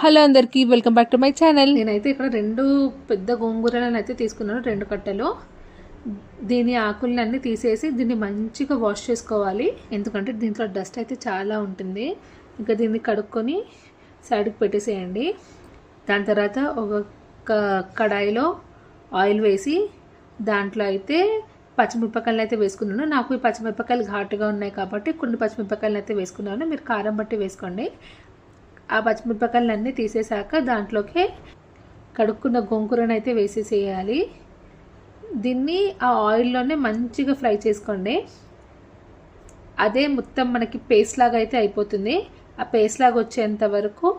Hello అందరికీ welcome back to my channel. నేనైతే ఇక్కడ 2 పెద్ద గోంగూరలను అయితే తీసుకున్నాను, 2 కట్టలు. దీని ఆకులన్నీ తీసేసి దీన్ని మంచిగా వాష్ చేసుకోవాలి, ఎందుకంటే దీంట్లో డస్ట్ అయితే చాలా ఉంటుంది. ఇంకా దీన్ని కడుక్కొని సైడ్కి పెట్టేసేయండి. దాని తర్వాత ఒక కడాయిలో ఆయిల్ వేసి దాంట్లో అయితే పచ్చిమిరపకాయలు అయితే వేసుకున్నాను. నాకు ఈ పచ్చిమిరపకాయలు ఘాటుగా ఉన్నాయి కాబట్టి కొన్ని పచ్చిమిరపకాయలు అయితే వేసుకున్నాను. మీరు కారం బట్టి వేసుకోండి. ఆ పచ్చిమిరపకాయలన్నీ తీసేసాక దాంట్లోకి కడుక్కున్న గోంగూరను అయితే వేసేసేయాలి. దీన్ని ఆ ఆయిల్లోనే మంచిగా ఫ్రై చేసుకోండి. అదే మొత్తం మనకి పేస్ట్ లాగా అయితే అయిపోతుంది. ఆ పేస్ట్ లాగా వచ్చేంత వరకు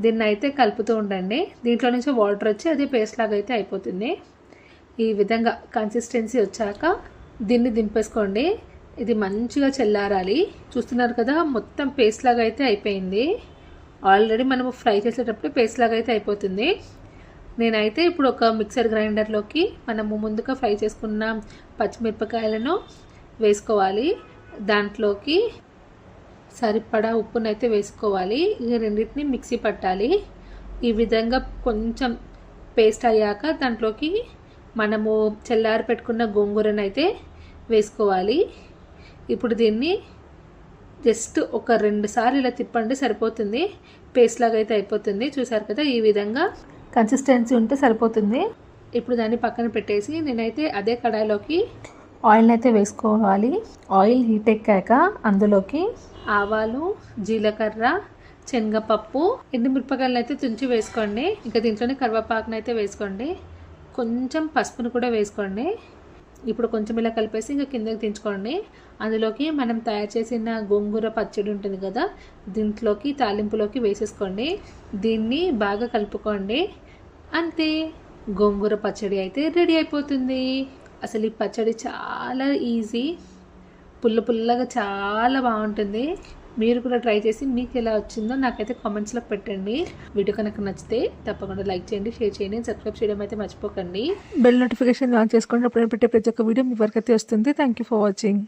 దీన్ని అయితే కలుపుతూ ఉండండి. దీంట్లో నుంచి వాటర్ వచ్చి అదే పేస్ట్ లాగా అయితే అయిపోతుంది. ఈ విధంగా కన్సిస్టెన్సీ వచ్చాక దీన్ని దింపేసుకోండి. ఇది మంచిగా చల్లారాలి. చూస్తున్నారు కదా, మొత్తం పేస్ట్ లాగా అయితే అయిపోయింది. ఆల్రెడీ మనము ఫ్రై చేసేటప్పుడు పేస్ట్ లాగా అయితే అయిపోతుంది. నేనైతే ఇప్పుడు ఒక మిక్సర్ గ్రైండర్లోకి మనము ముందుగా ఫ్రై చేసుకున్న పచ్చిమిరపకాయలను వేసుకోవాలి. దాంట్లోకి సరిపడా ఉప్పునైతే వేసుకోవాలి. ఈ రెండింటిని మిక్సీ పట్టాలి. ఈ విధంగా కొంచెం పేస్ట్ అయ్యాక దాంట్లోకి మనము చల్లారి పెట్టుకున్న గోంగూరను అయితే వేసుకోవాలి. ఇప్పుడు దీన్ని జస్ట్ ఒక 2 సార్లు ఇలా తిప్పండి, సరిపోతుంది. పేస్ట్ లాగా అయితే అయిపోతుంది. చూసారు కదా, ఈ విధంగా కన్సిస్టెన్సీ ఉంటే సరిపోతుంది. ఇప్పుడు దాన్ని పక్కన పెట్టేసి నేనైతే అదే కడాయిలోకి ఆయిల్ అయితే వేసుకోవాలి. ఆయిల్ హీట్ ఎక్కాక అందులోకి ఆవాలు, జీలకర్ర, శనగపప్పు, ఎండుమిరపకాయలను అయితే తుంచి వేసుకోండి. ఇంకా దీంట్లోనే కరివేపాకును అయితే వేసుకోండి. కొంచెం పసుపును కూడా వేసుకోండి. ఇప్పుడు కొంచెం ఇలా కలిపేసి ఇంకా కిందకి దించుకోండి. అందులోకి మనం తయారు చేసిన గోంగూర పచ్చడి ఉంటుంది కదా, దీంట్లోకి తాలింపులోకి వేసేసుకోండి. దీన్ని బాగా కలుపుకోండి. అంతే, గోంగూర పచ్చడి అయితే రెడీ అయిపోతుంది. అసలు ఈ పచ్చడి చాలా ఈజీ, పుల్లగా చాలా బాగుంటుంది. మీరు కూడా ట్రై చేసి మీకు ఎలా వచ్చిందో నాకైతే కామెంట్స్లో పెట్టండి. వీడియో కనుక నచ్చితే తప్పకుండా లైక్ చేయండి, షేర్ చేయండి, సబ్స్క్రైబ్ చేయడం అయితే మర్చిపోకండి. బెల్ నోటిఫికేషన్ ఆన్ చేసుకోండి. అప్పుడు పెట్టే ప్రతి ఒక్క వీడియో మీ వరకు అయితే వస్తుంది. Thank you for watching.